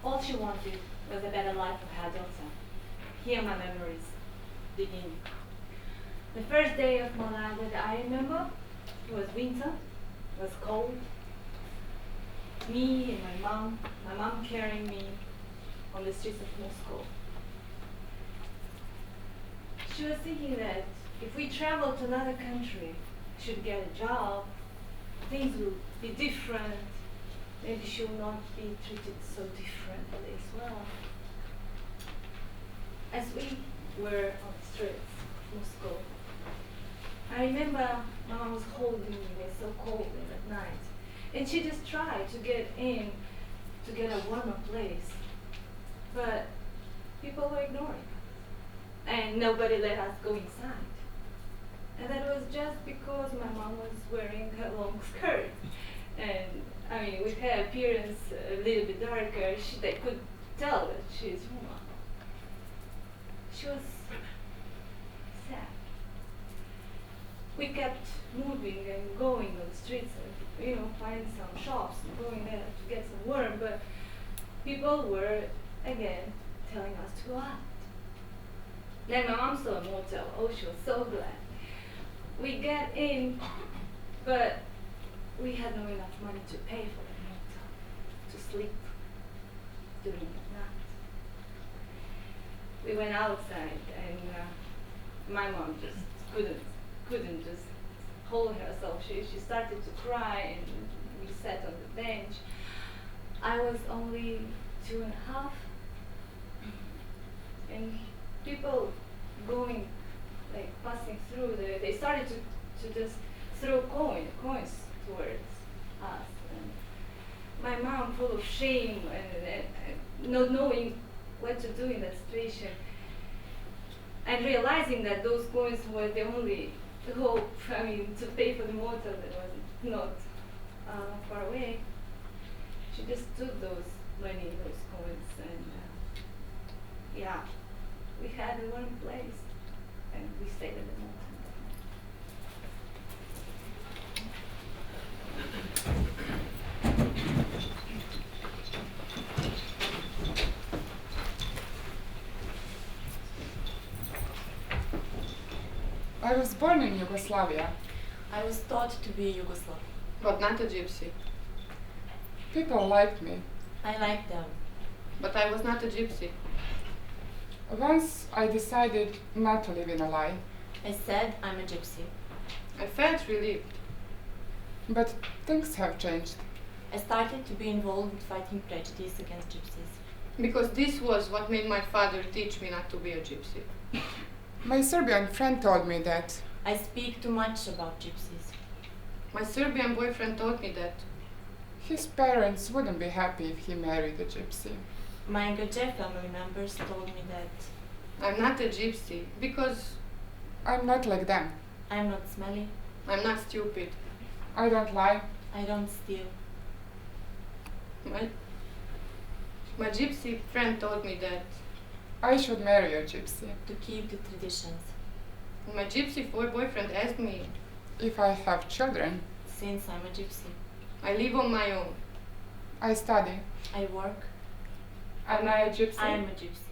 All she wanted was a better life for her daughter. Here my memories begin. The first day of Molnar that I remember, it was winter, it was cold. Me and my mom carrying me on the streets of Moscow. She was thinking that if we travel to another country, should get a job, things will be different. Maybe she will not be treated so differently as well. As we were on the streets of Moscow, I remember Mama was holding me, it was so cold at night. And she just tried to get in, to get a warmer place. But people were ignoring us. And nobody let us go inside. And that was just because my mom was wearing her long skirt. And I mean, with her appearance a little bit darker, they could tell that she's Roma. She was sad. We kept moving and going on the streets and, find some shops and going there to get some work, but people were, again, telling us to go out. Then my mom saw a motel. Oh, she was so glad. We get in, but we had not enough money to pay for the motel, to sleep during the night. We went outside, and my mom just couldn't just hold herself. She started to cry, and we sat on the bench. I was only 2.5, and people going, passing through, they started to just throw coins towards us. And my mom, full of shame and not knowing what to do in that situation, and realizing that those coins were the only hope, to pay for the motel that was not far away. She just took those money, those coins, and we had a warm place, and we stayed at the motel. I was born in Yugoslavia. I was taught to be Yugoslav. But not a gypsy. People liked me. I liked them. But I was not a gypsy. Once I decided not to live in a lie. I said I'm a gypsy. I felt relieved. But things have changed. I started to be involved in fighting prejudice against gypsies. Because this was what made my father teach me not to be a gypsy. My Serbian friend told me that. I speak too much about gypsies. My Serbian boyfriend told me that. His parents wouldn't be happy if he married a gypsy. My Gaje family members told me that. I'm not a gypsy because I'm not like them. I'm not smelly. I'm not stupid. I don't lie. I don't steal. My gypsy friend told me that. I should marry a gypsy. To keep the traditions. My gypsy boyfriend asked me if I have children. Since I'm a gypsy. I live on my own. I study. I work. Am I a gypsy? I am a gypsy.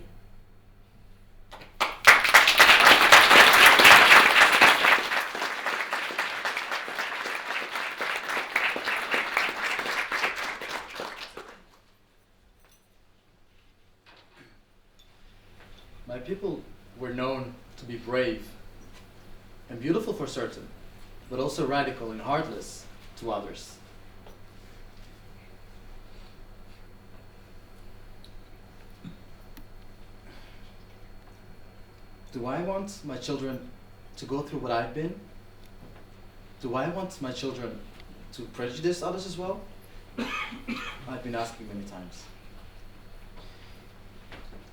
My people were known to be brave and beautiful for certain, but also radical and heartless to others. Do I want my children to go through what I've been? Do I want my children to prejudice others as well? I've been asking many times.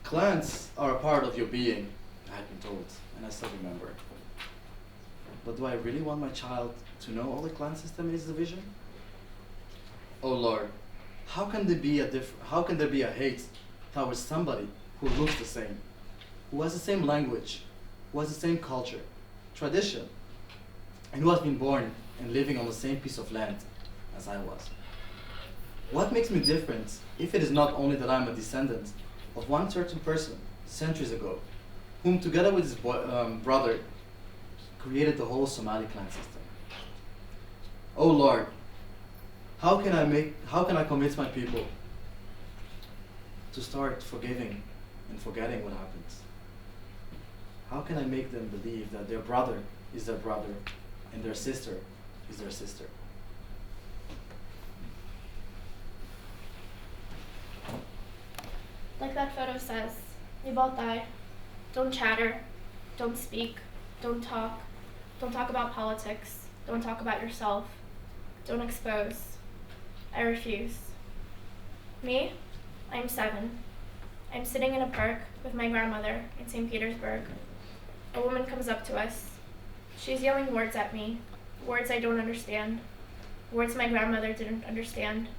Clans are a part of your being, I've been told, and I still remember. But do I really want my child to know all the clan system and its division? Oh Lord, how can there be a hate towards somebody who looks the same, who has the same language, who has the same culture, tradition, and who has been born and living on the same piece of land as I was? What makes me different if it is not only that I'm a descendant of one certain person centuries ago, whom together with his brother created the whole Somali clan system? Oh Lord, how can I convince my people to start forgiving and forgetting what happened? How can I make them believe that their brother is their brother and their sister is their sister? Like that photo says, we both die. Don't chatter, don't speak, don't talk about politics, don't talk about yourself, don't expose. I refuse. Me? I'm 7. I'm sitting in a park with my grandmother in St. Petersburg. A woman comes up to us. She's yelling words at me, words I don't understand, words my grandmother didn't understand,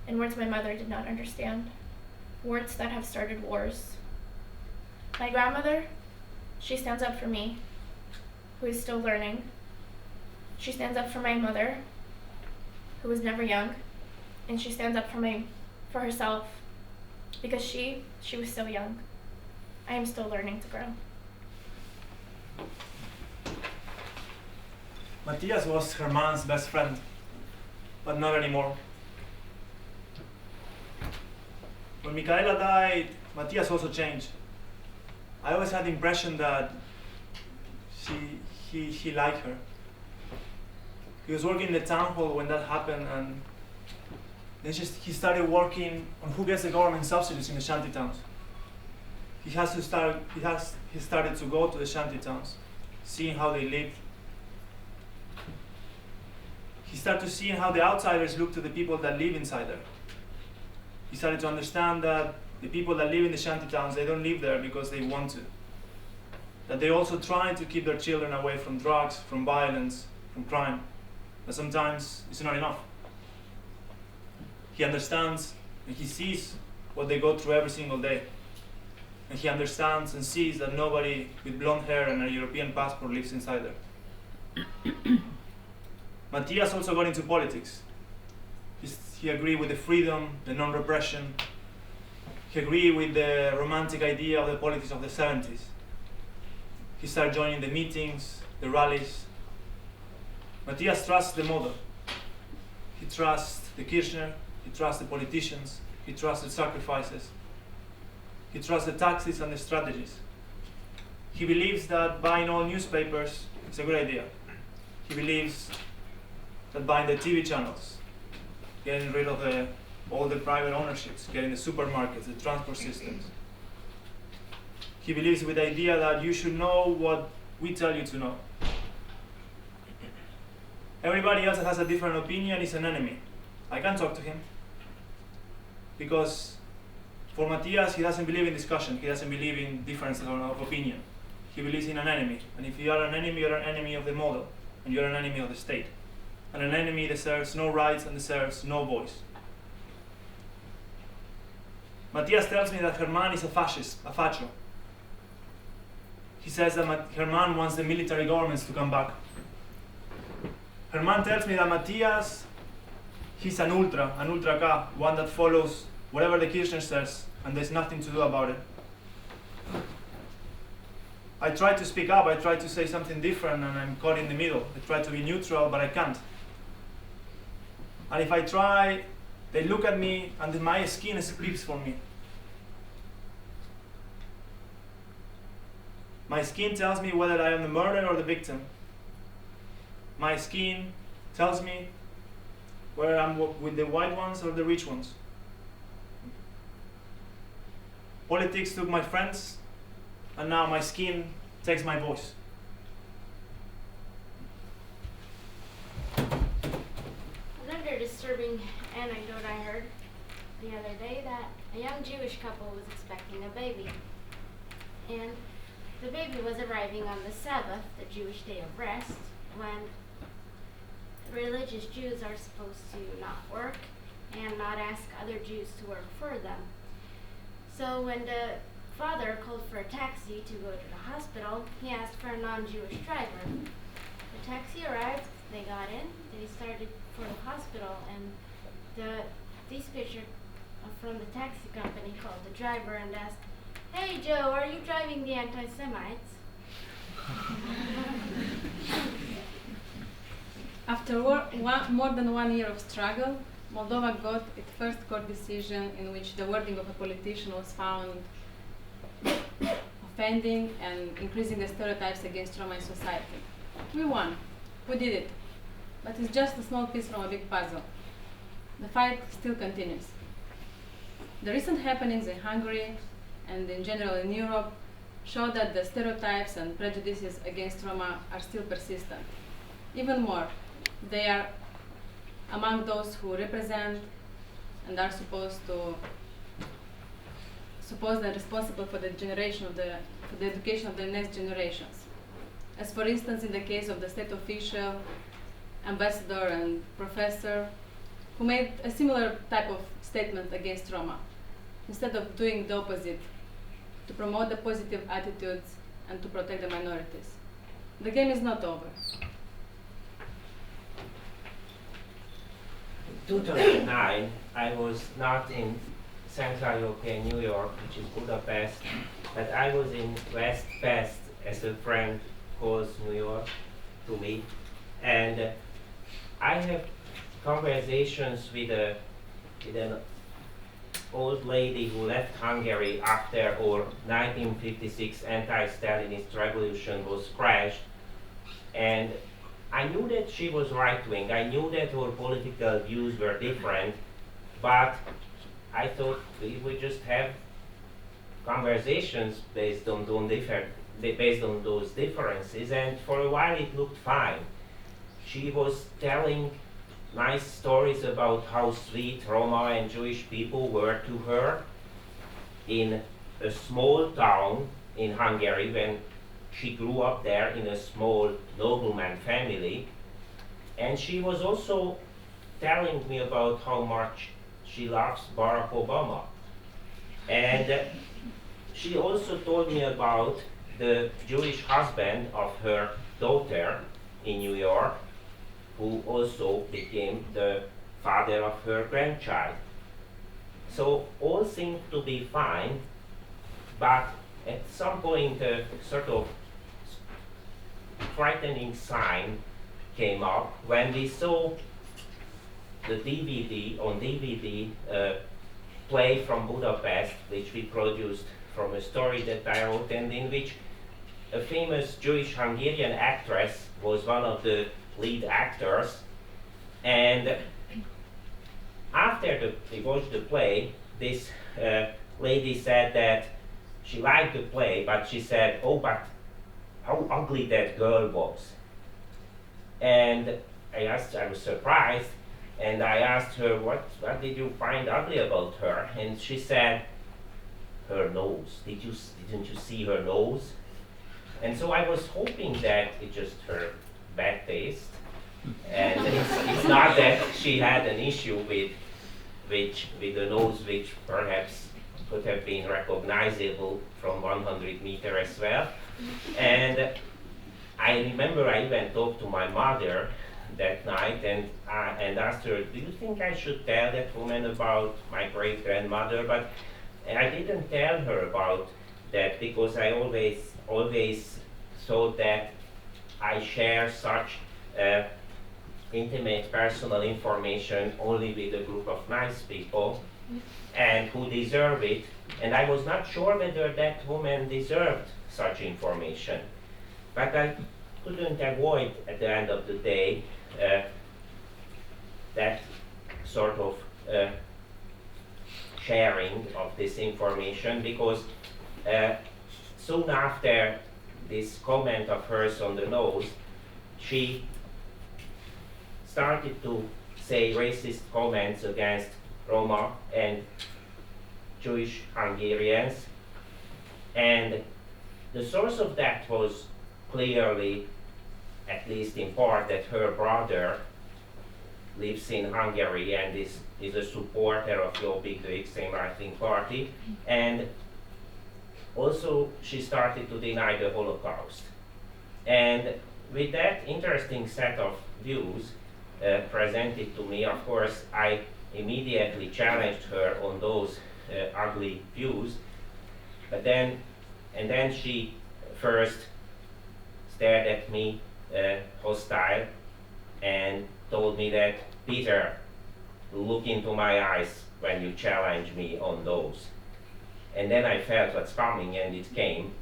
and words my mother did not understand. Words that have started wars. My grandmother, she stands up for me, who is still learning. She stands up for my mother, who was never young, and she stands up for herself, because she was still young. I am still learning to grow. Matthias was her mom's best friend, but not anymore. When Michaela died, Matthias also changed. I always had the impression that he liked her. He was working in the town hall when that happened, and then he started working on who gets the government subsidies in the shanty towns. He started to go to the shanty towns, seeing how they lived. He started to see how the outsiders look to the people that live inside there. He started to understand that the people that live in the shanty towns, they don't live there because they want to. That they also try to keep their children away from drugs, from violence, from crime. But sometimes it's not enough. He understands and he sees what they go through every single day. And he understands and sees that nobody with blonde hair and a European passport lives inside there. Matthias also got into politics. He agreed with the freedom, the non-repression. He agreed with the romantic idea of the politics of the 70s. He started joining the meetings, the rallies. Matthias trusts the model. He trusts the Kirchner, he trusts the politicians, he trusts the sacrifices, he trusts the taxes and the strategies. He believes that buying all newspapers is a good idea. He believes that buying the TV channels, getting rid of all the private ownerships, getting the supermarkets, the transport systems. He believes with the idea that you should know what we tell you to know. Everybody else that has a different opinion is an enemy. I can't talk to him. Because for Matthias, he doesn't believe in discussion. He doesn't believe in difference of opinion. He believes in an enemy. And if you are an enemy, you're an enemy of the model. And you're an enemy of the state. And an enemy deserves no rights and deserves no voice. Matthias tells me that Herman is a fascist, a facho. He says that Herman wants the military governments to come back. Herman tells me that Matthias, he's an ultra K, one that follows whatever the Kirchner says, and there's nothing to do about it. I try to speak up, I try to say something different, and I'm caught in the middle. I try to be neutral, but I can't. And if I try, they look at me, and my skin speaks for me. My skin tells me whether I am the murderer or the victim. My skin tells me whether I'm with the white ones or the rich ones. Politics took my friends, and now my skin takes my voice. Another disturbing anecdote I heard the other day that a young Jewish couple was expecting a baby. And the baby was arriving on the Sabbath, the Jewish day of rest, when religious Jews are supposed to not work and not ask other Jews to work for them. So when the father called for a taxi to go to the hospital, he asked for a non-Jewish driver. The taxi arrived, they got in, they started for the hospital, and the dispatcher from the taxi company called the driver and asked, "Hey Joe, are you driving the anti-Semites?" After more than 1 year of struggle, Moldova got its first court decision in which the wording of a politician was found offending and increasing the stereotypes against Roma in society. We won. We did it. But it's just a small piece from a big puzzle. The fight still continues. The recent happenings in Hungary and in general in Europe show that the stereotypes and prejudices against Roma are still persistent. Even more, they are among those who represent and are supposed and responsible for the education of the next generations. As for instance, in the case of the state official, ambassador and professor who made a similar type of statement against Roma, instead of doing the opposite, to promote the positive attitudes and to protect the minorities. The game is not over. In 2009, I was not in Central European New York, which is Budapest, but I was in West Pest, as a friend calls New York to me. And I have conversations with an old lady who left Hungary after our 1956 anti-Stalinist revolution was crashed. And I knew that she was right-wing. I knew that her political views were different, but I thought we would just have conversations based on those differences, and for a while it looked fine. She was telling nice stories about how sweet Roma and Jewish people were to her in a small town in Hungary when she grew up there in a small nobleman family. And she was also telling me about how much she loves Barack Obama. And she also told me about the Jewish husband of her daughter in New York, who also became the father of her grandchild. So all seemed to be fine, but at some point a sort of frightening sign came up when we saw the DVD play from Budapest, which we produced from a story that I wrote, and in which a famous Jewish Hungarian actress was one of the lead actors. And after we watched the play, this lady said that she liked the play, but she said, "Oh, but how ugly that girl was." And I was surprised, and I asked her, what did you find ugly about her? And she said, her nose. Didn't you see her nose? And so I was hoping that it's just her bad taste, and it's not that she had an issue with the nose, which perhaps could have been recognizable from 100 meters as well. And I remember I even talked to my mother that night and asked her, "Do you think I should tell that woman about my great-grandmother?" But I didn't tell her about that because I always thought that I share such intimate personal information only with a group of nice people and who deserve it. And I was not sure whether that woman deserved such information. But I couldn't avoid, at the end of the day, that sort of sharing of this information, because soon after this comment of hers on the nose, she started to say racist comments against Roma and Jewish Hungarians. And the source of that was clearly, at least in part, that her brother lives in Hungary and is a supporter of Jobbik, the extreme right-wing party. And also she started to deny the Holocaust. And with that interesting set of views presented to me, of course, I immediately challenged her on those ugly views. But then she first stared at me hostile and told me that, "Peter, look into my eyes when you challenge me on those." And then I felt what's coming, and it came.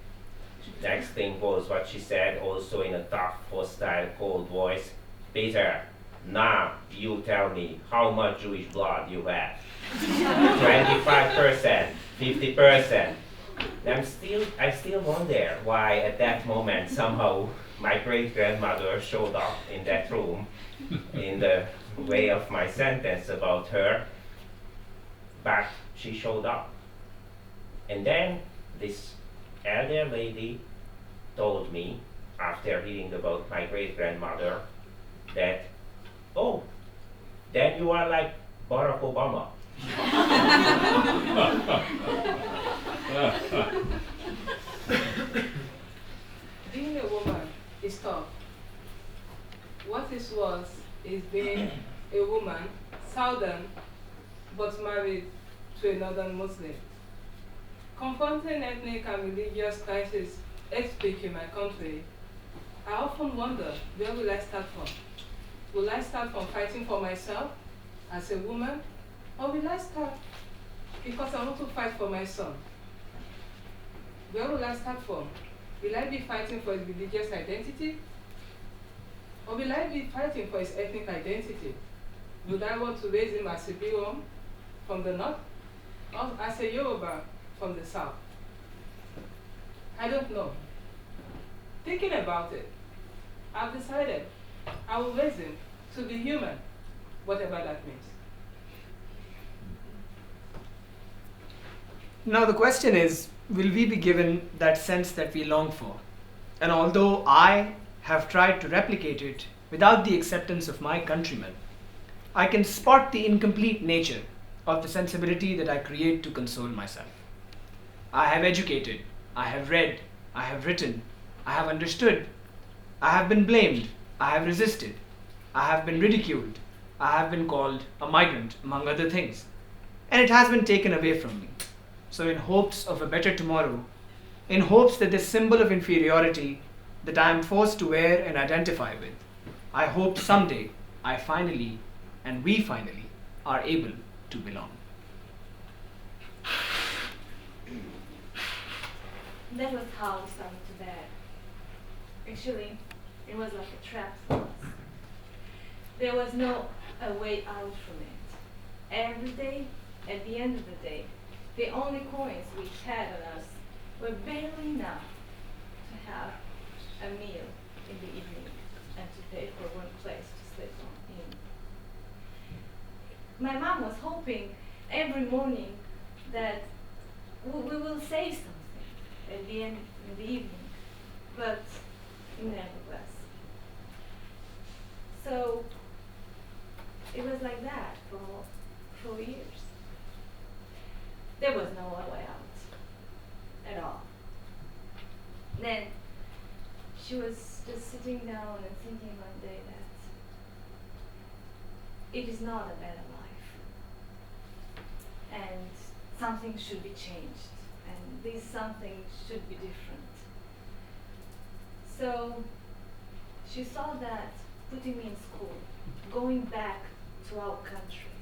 Next thing was what she said, also in a tough, hostile, cold voice: "Peter, now you tell me how much Jewish blood you have." 25%, 50%. I still wonder why at that moment somehow my great-grandmother showed up in that room in the way of my sentence about her, but she showed up. And then this elder lady told me, after hearing about my great-grandmother, that, "Oh, then you are like Barack Obama." Being a woman is tough. What is worse is being a woman, Southern, but married to a Northern Muslim. Confronting ethnic and religious crisis at peak in my country, I often wonder, where will I start from? Will I start from fighting for myself as a woman, or will I start because I want to fight for my son? Where will I start from? Will I be fighting for his religious identity? Or will I be fighting for his ethnic identity? Would I want to raise him as a Birom from the north, or as a Yoruba from the south? I don't know. Thinking about it, I've decided I will raise him to be human, whatever that means. Now the question is, will we be given that sense that we long for? And although I have tried to replicate it without the acceptance of my countrymen, I can spot the incomplete nature of the sensibility that I create to console myself. I have educated, I have read, I have written, I have understood, I have been blamed, I have resisted, I have been ridiculed, I have been called a migrant, among other things, and it has been taken away from me. So in hopes of a better tomorrow, in hopes that this symbol of inferiority, that I am forced to wear and identify with. I hope someday I finally, and we finally, are able to belong. That was how we started to bed. Actually, it was like a trap for us. There was no a way out from it. Every day, at the end of the day, the only coins we had on us were barely enough to have a meal in the evening and to pay for one place to sleep in. My mom was hoping every morning that we will say something at the end in the evening, but it never was. So it was like that for 4 years. There was no way out at all. Then she was just sitting down and thinking one day that it is not a better life and something should be changed and this something should be different. So she saw that putting me in school, going back to our country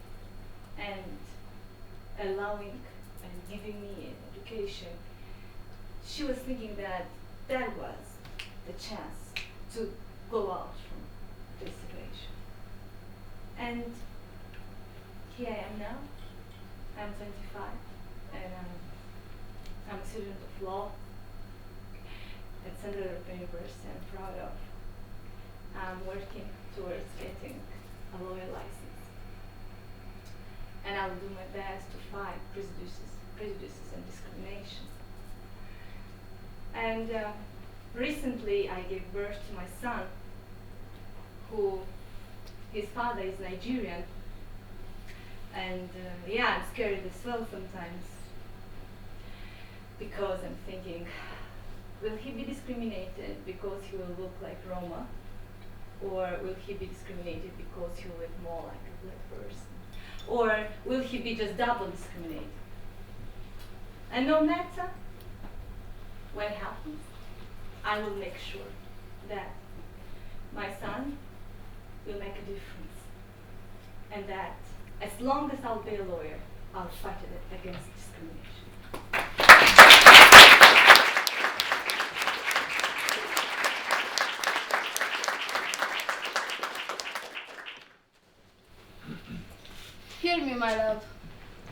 and allowing and giving me an education, she was thinking that that was the chance to go out from this situation. And here I am now. I'm 25 and I'm a student of law at Central European University. I'm proud of. I'm working towards getting a lawyer license. And I will do my best to fight prejudices and discrimination. And recently I gave birth to my son, who his father is Nigerian. And yeah, I'm scared as well sometimes because I'm thinking, will he be discriminated because he will look like Roma? Or will he be discriminated because he will look more like a black person? Or will he be just double discriminated? And no matter what happens, I will make sure that my son will make a difference. And that as long as I'll be a lawyer, I'll fight against discrimination. Hear me, my love.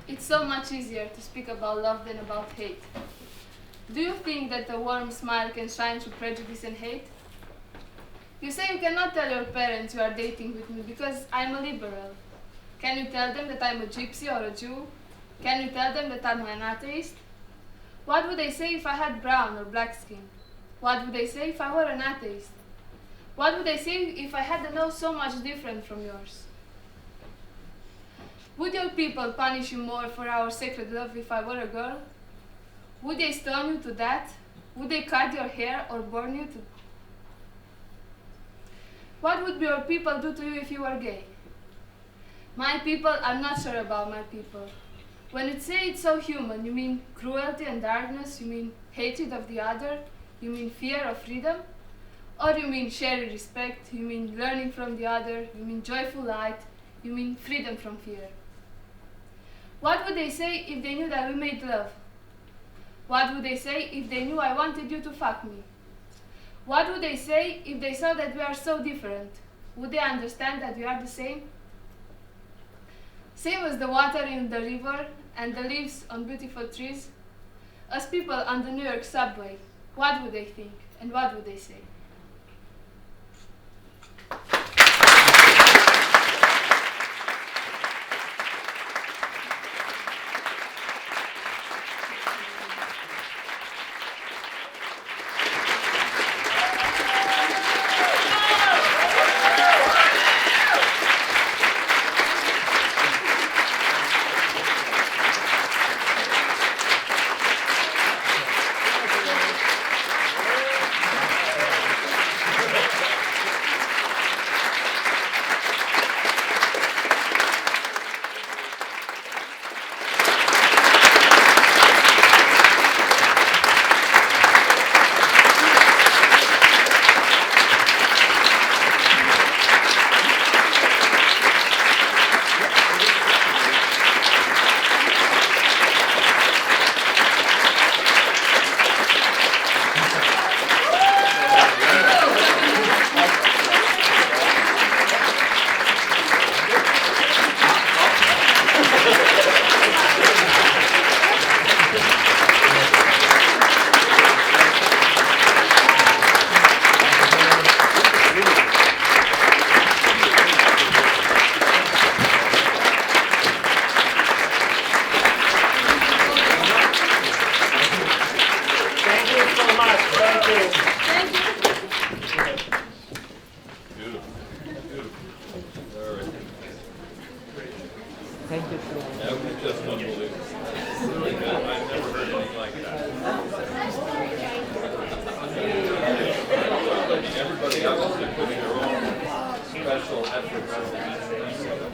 It's so much easier to speak about love than about hate. Do you think that a warm smile can shine through prejudice and hate? You say you cannot tell your parents you are dating with me because I'm a liberal. Can you tell them that I'm a gypsy or a Jew? Can you tell them that I'm an atheist? What would they say if I had brown or black skin? What would they say if I were an atheist? What would they say if I had a nose so much different from yours? Would your people punish you more for our sacred love if I were a girl? Would they stone you to death? Would they cut your hair or burn you to... What would your people do to you if you were gay? My people, I'm not sure about my people. When you say it's so human, you mean cruelty and darkness? You mean hatred of the other? You mean fear of freedom? Or you mean shared respect? You mean learning from the other? You mean joyful light? You mean freedom from fear? What would they say if they knew that we made love? What would they say if they knew I wanted you to fuck me? What would they say if they saw that we are so different? Would they understand that we are the same? Same as the water in the river and the leaves on beautiful trees? As people on the New York subway, what would they think and what would they say? obviously put your own special efforts into each piece of it.